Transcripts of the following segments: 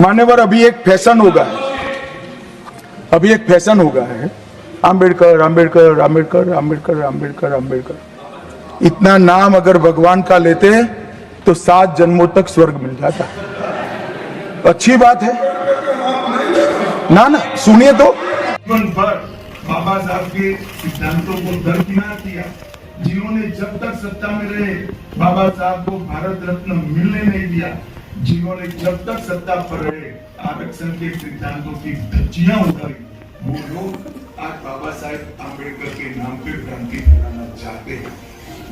मान्यवर, अभी एक फैशन हो गया है, आम्बेडकर आम्बेडकर आम्बेडकर आम्बेडकर आम्बेडकर आम्बेडकर। इतना नाम अगर भगवान का लेते तो 7 जन्मों तक स्वर्ग मिल जाता। अच्छी बात है ना, सुनिए तो। जीवन भर बाबा साहब के सिद्धांतों को दरकिनार किया। जिन्होंने जब तक सत्ता में रहे बाबा साहब को भारत रत्न मिलने नहीं दिया, जिन्होंने जब तक सत्ता पर रहे आरक्षण के सिद्धांतों की धज्जियां उतारी, वो लोग आज बाबा साहेब आम्बेडकर के नाम पे क्रांति कराना चाहते हैं।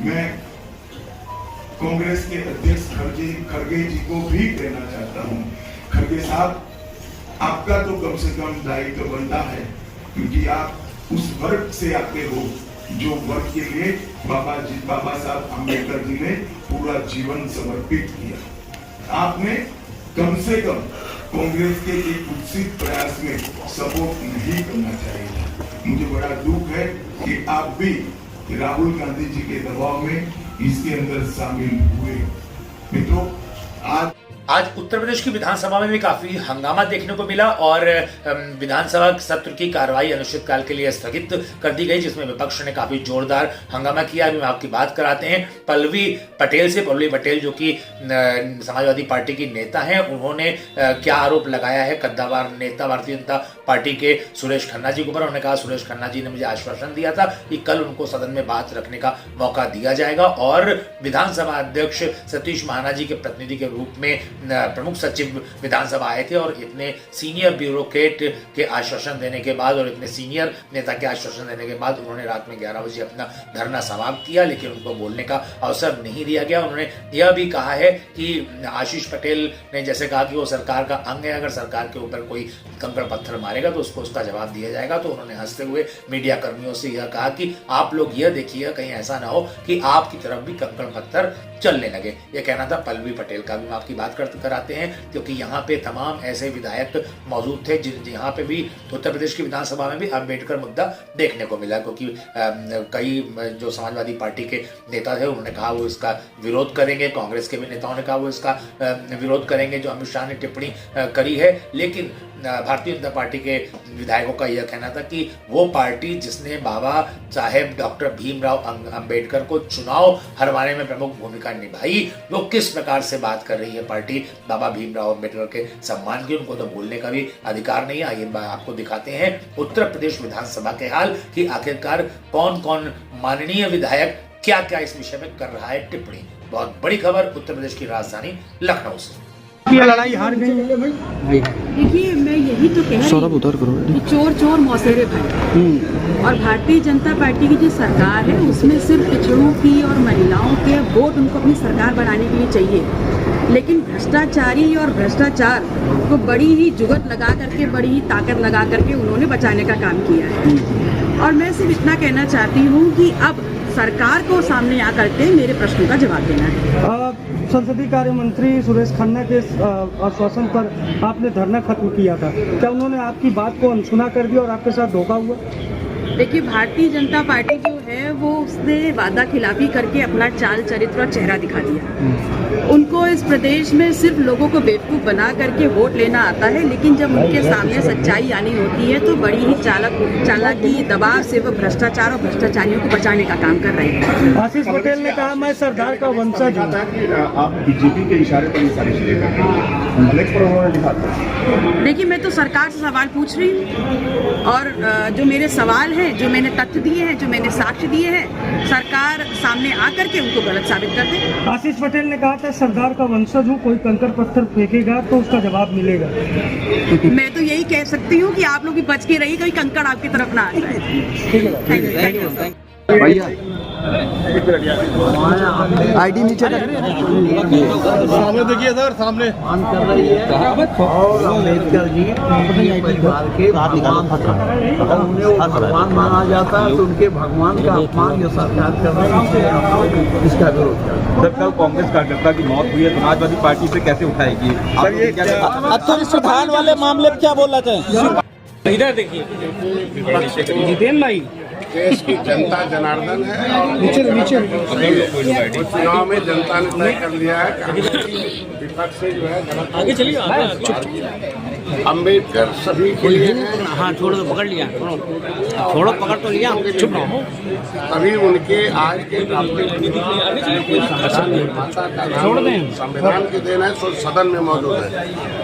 मैं कांग्रेस के अध्यक्ष खड़गे जी को भी कहना चाहता हूँ, खड़गे साहब, आपका तो कम से कम दायित्व बनता है, क्योंकि आप उस वर्ग से आते हो जो वर्ग के लिए बाबा साहब आम्बेडकर जी ने पूरा जीवन समर्पित किया। आपने कम से कम कांग्रेस के एक कुत्सित प्रयास में सपोर्ट नहीं करना चाहिए। मुझे बड़ा दुख है कि आप भी राहुल गांधी जी के दबाव में इसके अंदर शामिल हुए। मित्रों, आज उत्तर प्रदेश की विधानसभा में भी काफी हंगामा देखने को मिला और विधानसभा सत्र की कार्यवाही अनिश्चितकाल के लिए स्थगित कर दी गई, जिसमें विपक्ष ने काफी जोरदार हंगामा किया। अभी हम आपकी बात कराते हैं पल्लवी पटेल जो कि समाजवादी पार्टी की नेता हैं, उन्होंने क्या आरोप लगाया है कद्दावर नेता भारतीय जनता पार्टी के सुरेश खन्ना जी के ऊपर। उन्होंने कहा, सुरेश खन्ना जी ने मुझे आश्वासन दिया था कि कल उनको सदन में बात रखने का मौका दिया जाएगा और विधानसभा अध्यक्ष सतीश महाना जी के प्रतिनिधि के रूप में प्रमुख सचिव विधानसभा आए थे और इतने सीनियर ब्यूरोक्रेट के आश्वासन देने के बाद और इतने सीनियर नेता के आश्वासन देने के बाद उन्होंने रात में 11 बजे अपना धरना समाप्त किया, लेकिन उनको बोलने का अवसर नहीं दिया गया। उन्होंने यह भी कहा है कि आशीष पटेल ने जैसे कहा कि वो सरकार का अंग है, अगर सरकार के ऊपर कोई कंकड़ पत्थर मारेगा तो उसको उसका जवाब दिया जाएगा। तो उन्होंने हंसते हुए मीडिया कर्मियों से यह कहा कि आप लोग यह देखिएगा कहीं ऐसा ना हो कि आपकी तरफ भी कंकड़ पत्थर चलने लगे। यह कहना था पल्लवी पटेल का। भी आपकी बात कराते हैं क्योंकि यहाँ पे तमाम ऐसे विधायक मौजूद थे जहाँ पे भी उत्तर प्रदेश की विधानसभा में भी अम्बेडकर मुद्दा देखने को मिला, क्योंकि कई जो समाजवादी पार्टी के नेता थे उन्होंने कहा वो इसका विरोध करेंगे, कांग्रेस के भी नेताओं ने कहा वो इसका विरोध करेंगे जो अमित शाह ने टिप्पणी करी है। लेकिन भारतीय जनता पार्टी के विधायकों का यह कहना था कि वो पार्टी जिसने बाबा साहेब डॉक्टर भीमराव अंबेडकर को चुनाव हरवाने में प्रमुख भूमिका निभाई, वो किस प्रकार से बात कर रही है पार्टी बाबा भीमराव अंबेडकर के सम्मान की। उनको तो बोलने का भी अधिकार नहीं है। आइए आपको दिखाते हैं उत्तर प्रदेश विधानसभा के हाल कि आखिरकार कौन कौन माननीय विधायक क्या क्या इस विषय में कर रहा है टिप्पणी। बहुत बड़ी खबर उत्तर प्रदेश की राजधानी लखनऊ से। लड़ाई हार गई। देखिए, मैं यही तो कह रही हूँ, चोर चोर मौसेरे भाई। और भारतीय जनता पार्टी की जो सरकार है उसमें सिर्फ पिछड़ों की और महिलाओं के वोट उनको अपनी सरकार बनाने के लिए चाहिए, लेकिन भ्रष्टाचारी और भ्रष्टाचार को बड़ी ही जुगत लगा करके, बड़ी ही ताकत लगा करके उन्होंने बचाने का काम किया है। और मैं सिर्फ इतना कहना चाहती हूँ कि अब सरकार को सामने आकर के मेरे प्रश्नों का जवाब देना है। संसदीय कार्य मंत्री सुरेश खन्ना के आश्वासन पर आपने धरना खत्म किया था, क्या उन्होंने आपकी बात को अनसुना कर दिया और आपके साथ धोखा हुआ? देखिए, भारतीय जनता पार्टी जो है वो उसने वादा खिलाफी करके अपना चाल चरित्र और चेहरा दिखा दिया। उनको इस प्रदेश में सिर्फ लोगों को बेवकूफ़ बना करके वोट लेना आता है, लेकिन जब उनके सामने सच्चाई आनी होती है तो बड़ी ही चालाकी दबाव से वो भ्रष्टाचार और भ्रष्टाचारियों को बचाने का काम कर रहे हैं। आशीष पटेल ने कहा, मैं सरदार का वंशज हूं। आप बीजेपी के इशारे पर ये सारी चीजें कर रहे हैं। देखिए, मैं तो सरकार से सवाल पूछ रही हूँ और जो मेरे सवाल हैं, जो मैंने तथ्य दिए हैं, जो मैंने साक्ष्य दिए हैं, सरकार सामने आकर के उनको गलत साबित कर दे। आशीष पटेल ने कहा था, सरदार का वंशज हूँ, कोई कंकड़ पत्थर फेंकेगा तो उसका जवाब मिलेगा। मैं तो यही कह सकती हूँ कि आप लोग भी बच के रहिए, कोई कंकड़ आपकी तरफ ना आ जाए। भैया आईडी नीचे सामने देखिए सर, सामने और अम्बेडकर जी परिवार के भगवान माना जाता है, तो उनके भगवान का अपमान जो सरकार कर रही है इसका विरोध करता है। सर, कल कांग्रेस कार्यकर्ता की मौत हुई है, समाजवादी पार्टी से कैसे उठाएगी सर ये? अतुल सुधार वाले मामले में क्या बोला था? इधर देखिए जितेंद्र भाई, देश की जनता जनार्दन है और वो चुनाव में जनता ने तय कर लिया है कि विपक्ष से जो है आगे चलिए अम्बेडकर सभी के लिए है। हाँ छोड़ो तो पकड़ लिया, छोड़ो पकड़ तो लिया, चुप रहो। तभी उनके आज के निर्माता का नाम संविधान की देन है, तो सदन में मौजूद है।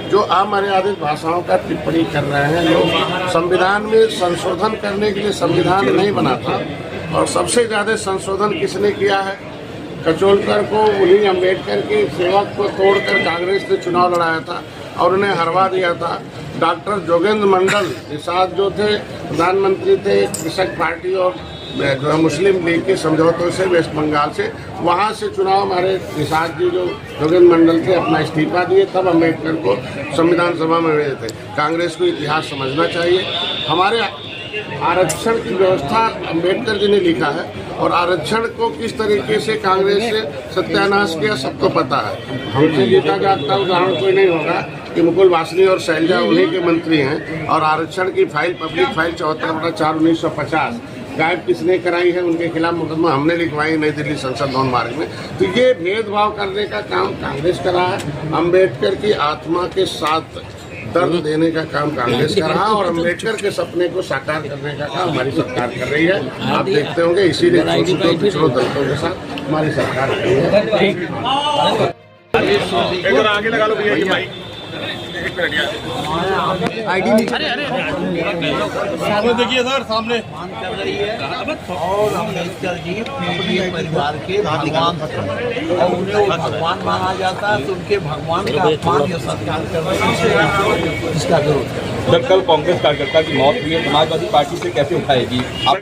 जो अमर्यादित भाषाओं का टिप्पणी कर रहे हैं लोग, संविधान में संशोधन करने के लिए संविधान नहीं बना था। और सबसे ज्यादा संशोधन किसने किया है? कचोलकर को, उन्हीं अम्बेडकर के सेवक को तोड़कर कांग्रेस ने चुनाव लड़ाया था और उन्हें हरवा दिया था। डॉक्टर जोगेंद्र मंडल निषाद जो थे, प्रधानमंत्री थे, कृषक पार्टी और जो मुस्लिम लीग के समझौतों से वेस्ट बंगाल से, वहाँ से चुनाव हमारे निषाद जी जो जोगेंद्र मंडल थे अपना इस्तीफा दिए, तब अम्बेडकर को संविधान सभा में भेजे थे। कांग्रेस को इतिहास समझना चाहिए। हमारे आरक्षण की व्यवस्था अम्बेडकर जी ने लिखा है और आरक्षण को किस तरीके से कांग्रेस ने सत्यानाश किया सबको पता है। हमसे जीता जागता उदाहरण कोई नहीं होगा कि मुकुल वासनी और शैलजा उन्हीं के मंत्री हैं। और आरक्षण की फाइल, पब्लिक फाइल 74/4/1950 गायब किसने कराई है? उनके खिलाफ मुकदमा हमने लिखवाई नई दिल्ली संसद भवन मार्ग में। तो ये भेदभाव करने का काम कांग्रेस कर रहा है। अम्बेडकर की आत्मा के साथ दर्द देने का काम कांग्रेस कर रहा है और अम्बेडकर के सपने को साकार करने का काम हमारी सरकार कर रही है। आप देखते होंगे, इसीलिए पिछड़ों दलितों के साथ हमारी सरकार कर रही है। आगे लगा लो भैया आईडी देखिए सर सामने और अम्बेडकर जी पीड़ित परिवार के भगवान थे और उन्हें वो भगवान माना जाता है, तो उनके भगवान का अपमान ये सरकार कर रही है, इसका विरोध। जब कल कांग्रेस कार्यकर्ता की मौत हुई है, समाजवादी पार्टी से कैसे उठाएगी आप?